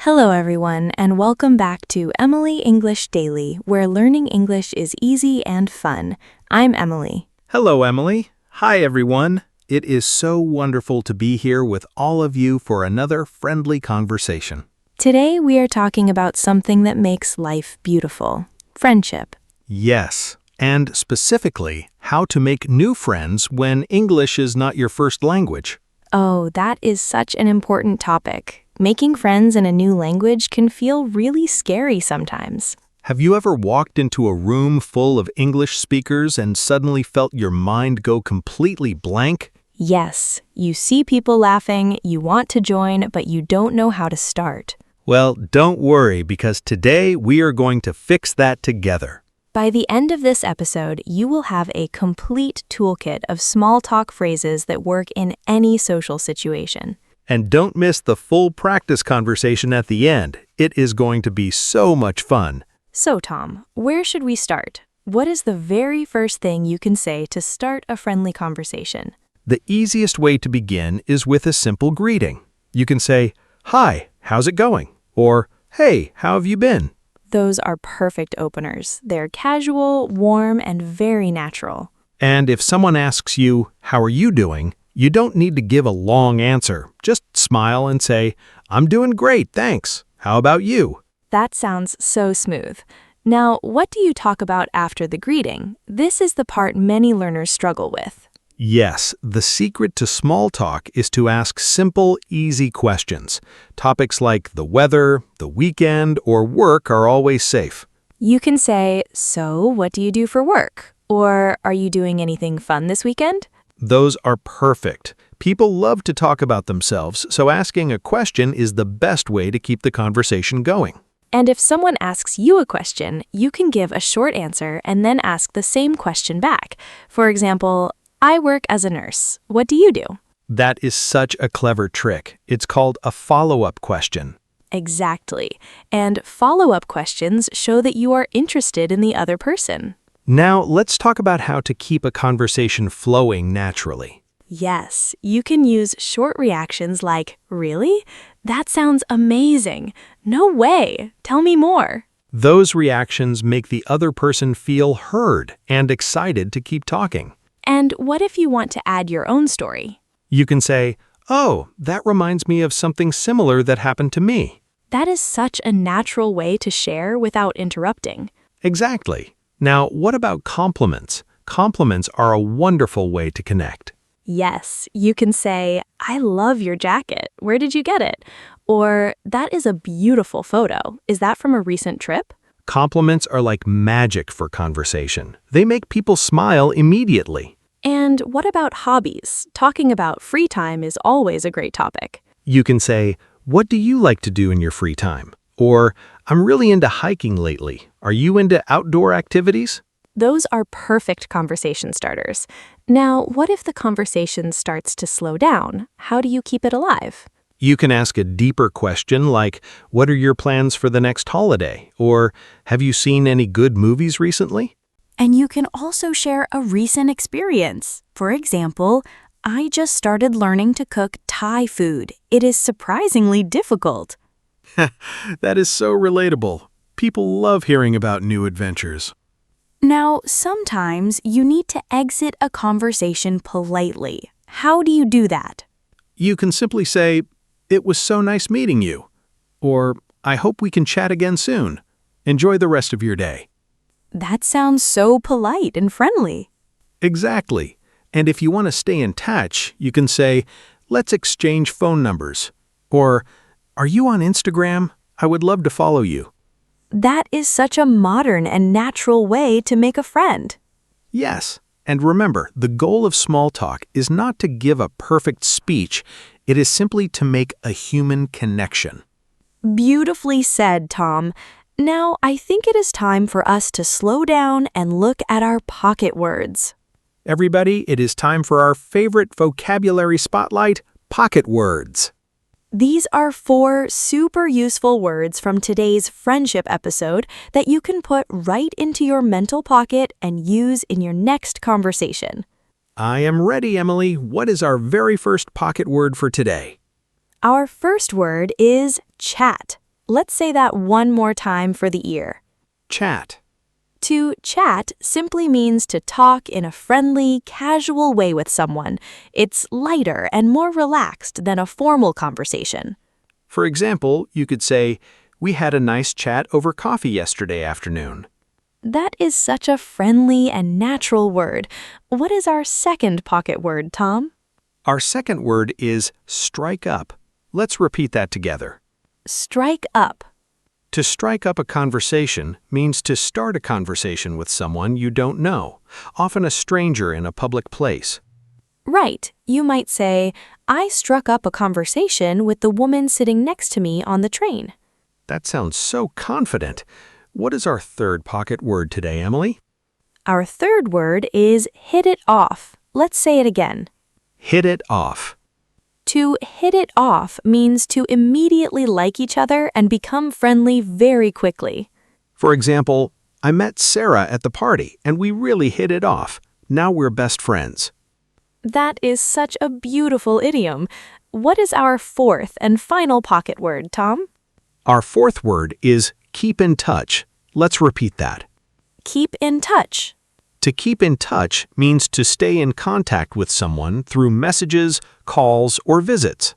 Hello, everyone, and welcome back to Emily English Daily, where learning English is easy and fun. I'm Emily. Hello, Emily. Hi, everyone. It is so wonderful to be here with all of you for another friendly conversation. Today, we are talking about something that makes life beautiful: friendship. Yes, and specifically, how to make new friends when English is not your first language. Oh, that is such an important topic. Making friends in a new language can feel really scary sometimes. Have you ever walked into a room full of English speakers and suddenly felt your mind go completely blank? Yes, you see people laughing, you want to join, but you don't know how to start. Well, don't worry, because today we are going to fix that together. By the end of this episode, you will have a complete toolkit of small talk phrases that work in any social situation. And don't miss the full practice conversation at the end. It is going to be so much fun. So, Tom, where should we start? What is the very first thing you can say to start a friendly conversation? The easiest way to begin is with a simple greeting. You can say, "Hi, how's it going?" Or, "Hey, how have you been?" Those are perfect openers. They're casual, warm, and very natural. And if someone asks you, "How are you doing?" you don't need to give a long answer. Just smile and say, "I'm doing great, thanks. How about you?" That sounds so smooth. Now, what do you talk about after the greeting? This is the part many learners struggle with. Yes, the secret to small talk is to ask simple, easy questions. Topics like the weather, the weekend, or work are always safe. You can say, "So, what do you do for work?" Or, "Are you doing anything fun this weekend?" Those are perfect. People love to talk about themselves, so asking a question is the best way to keep the conversation going. And if someone asks you a question, you can give a short answer and then ask the same question back. For example, "I work as a nurse. What do you do?" That is such a clever trick. It's called a follow-up question. Exactly. And follow-up questions show that you are interested in the other person. Now, let's talk about how to keep a conversation flowing naturally. Yes, you can use short reactions like, "Really? That sounds amazing. No way. Tell me more." Those reactions make the other person feel heard and excited to keep talking. And what if you want to add your own story? You can say, "Oh, that reminds me of something similar that happened to me." That is such a natural way to share without interrupting. Exactly. Now, what about compliments? Compliments are a wonderful way to connect. Yes, you can say, "I love your jacket. Where did you get it?" Or, "That is a beautiful photo. Is that from a recent trip?" Compliments are like magic for conversation. They make people smile immediately. And what about hobbies? Talking about free time is always a great topic. You can say, "What do you like to do in your free time?" Or, "I'm really into hiking lately. Are you into outdoor activities?" Those are perfect conversation starters. Now, what if the conversation starts to slow down? How do you keep it alive? You can ask a deeper question like, "What are your plans for the next holiday?" Or, "Have you seen any good movies recently?" And you can also share a recent experience. For example, "I just started learning to cook Thai food. It is surprisingly difficult." That is so relatable. People love hearing about new adventures. Now, sometimes you need to exit a conversation politely. How do you do that? You can simply say, "It was so nice meeting you." Or, "I hope we can chat again soon. Enjoy the rest of your day." That sounds so polite and friendly. Exactly. And if you want to stay in touch, you can say, "Let's exchange phone numbers." Or, "Are you on Instagram? I would love to follow you." That is such a modern and natural way to make a friend. Yes. And remember, the goal of small talk is not to give a perfect speech. It is simply to make a human connection. Beautifully said, Tom. Now, I think it is time for us to slow down and look at our pocket words. Everybody, it is time for our favorite vocabulary spotlight, pocket words. These are 4 super useful words from today's friendship episode that you can put right into your mental pocket and use in your next conversation. I am ready, Emily. What is our very first pocket word for today? Our first word is chat. Let's say that one more time for the ear. Chat. To chat simply means to talk in a friendly, casual way with someone. It's lighter and more relaxed than a formal conversation. For example, you could say, "We had a nice chat over coffee yesterday afternoon." That is such a friendly and natural word. What is our second pocket word, Tom? Our second word is strike up. Let's repeat that together. Strike up. To strike up a conversation means to start a conversation with someone you don't know, often a stranger in a public place. Right. You might say, I struck up a conversation with the woman sitting next to me on the train. That sounds so confident. What is our third pocket word today, Emily? Our third word is hit it off. Let's say it again. Hit it off. To hit it off means to immediately like each other and become friendly very quickly. For example, I met Sarah at the party and we really hit it off. Now we're best friends. That is such a beautiful idiom. What is our fourth and final pocket word, Tom? Our fourth word is keep in touch. Let's repeat that. Keep in touch. To keep in touch means to stay in contact with someone through messages, calls, or visits.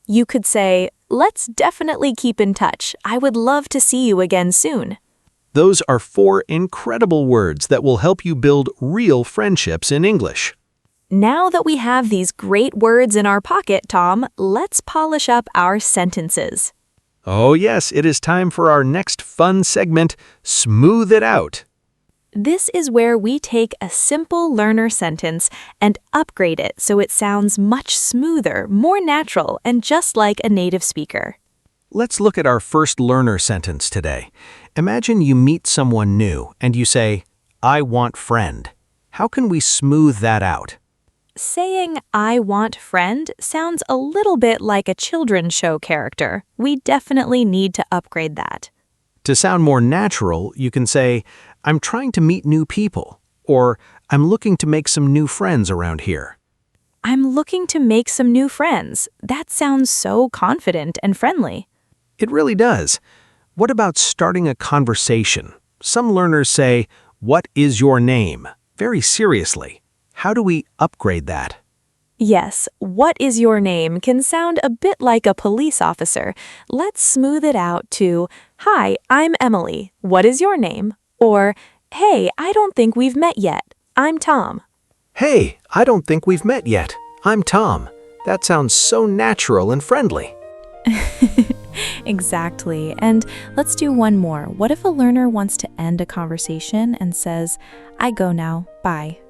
You could say, let's definitely keep in touch. I would love to see you again soon. Those are 4 incredible words that will help you build real friendships in English. Now that we have these great words in our pocket, Tom, let's polish up our sentences. Oh yes, it is time for our next fun segment, Smooth It Out. This is where we take a simple learner sentence and upgrade it so it sounds much smoother, more natural, and just like a native speaker. Let's look at our first learner sentence today. Imagine you meet someone new and you say, "I want friend." How can we smooth that out? Saying I want friend sounds a little bit like a children's show character. We definitely need to upgrade that. To sound more natural, you can say, "I'm trying to meet new people," or "I'm looking to make some new friends around here." I'm looking to make some new friends. That sounds so confident and friendly. It really does. What about starting a conversation? Some learners say, "What is your name?" very seriously. How do we upgrade that? Yes, what is your name can sound a bit like a police officer. Let's smooth it out to, hi, I'm Emily. What is your name? Or, hey, I don't think we've met yet. I'm Tom. Hey, I don't think we've met yet. I'm Tom. That sounds so natural and friendly. Exactly. And let's do one more. What if a learner wants to end a conversation and says, I go now, bye?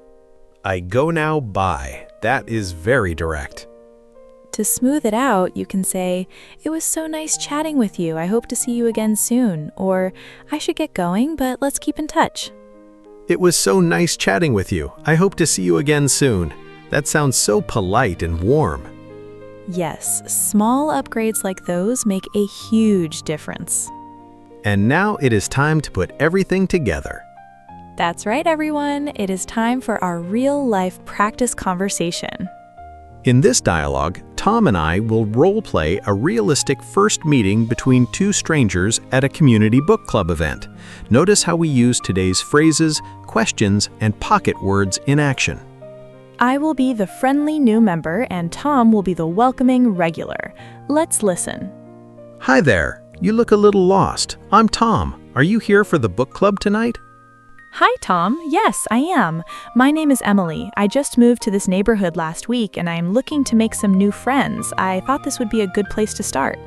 I go now, bye. That is very direct. To smooth it out, you can say, it was so nice chatting with you. I hope to see you again soon. Or, I should get going, but let's keep in touch. It was so nice chatting with you. I hope to see you again soon. That sounds so polite and warm. Yes, small upgrades like those make a huge difference. And now it is time to put everything together. That's right, everyone. It is time for our real-life practice conversation. In this dialogue, Tom and I will role-play a realistic first meeting between 2 strangers at a community book club event. Notice how we use today's phrases, questions, and pocket words in action. I will be the friendly new member and Tom will be the welcoming regular. Let's listen. Hi there. You look a little lost. I'm Tom. Are you here for the book club tonight? Hi, Tom. Yes, I am. My name is Emily. I just moved to this neighborhood last week and I'm looking to make some new friends. I thought this would be a good place to start.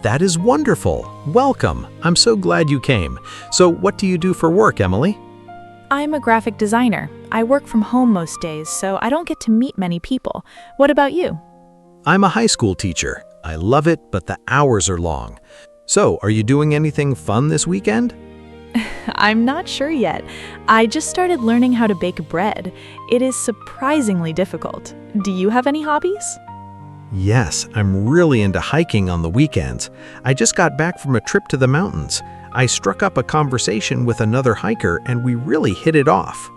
That is wonderful. Welcome. I'm so glad you came. So what do you do for work, Emily? I'm a graphic designer. I work from home most days, so I don't get to meet many people. What about you? I'm a high school teacher. I love it, but the hours are long. So, are you doing anything fun this weekend? I'm not sure yet. I just started learning how to bake bread. It is surprisingly difficult. Do you have any hobbies? Yes, I'm really into hiking on the weekends. I just got back from a trip to the mountains. I struck up a conversation with another hiker and we really hit it off.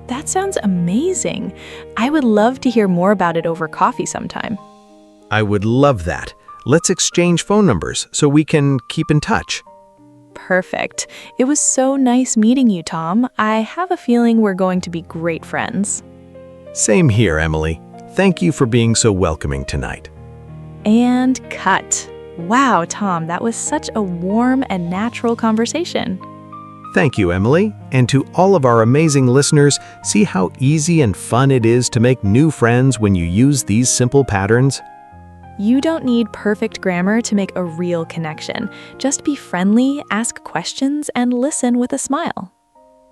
That sounds amazing. I would love to hear more about it over coffee sometime. I would love that. Let's exchange phone numbers so we can keep in touch. Perfect. It was so nice meeting you, Tom. I have a feeling we're going to be great friends. Same here, Emily. Thank you for being so welcoming tonight. And cut. Wow, Tom, that was such a warm and natural conversation. Thank you, Emily. And to all of our amazing listeners, see how easy and fun it is to make new friends when you use these simple patterns? You don't need perfect grammar to make a real connection. Just be friendly, ask questions, and listen with a smile.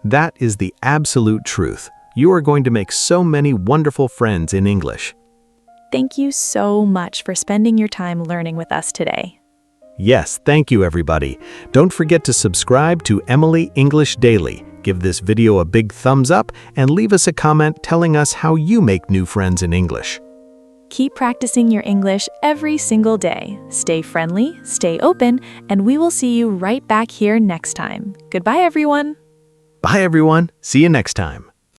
That is the absolute truth. You are going to make so many wonderful friends in English. Thank you so much for spending your time learning with us today. Yes, thank you, everybody. Don't forget to subscribe to Emily English Daily. Give this video a big thumbs up and leave us a comment telling us how you make new friends in English. Keep practicing your English every single day. Stay friendly, stay open, and we will see you right back here next time. Goodbye, everyone. Bye, everyone. See you next time.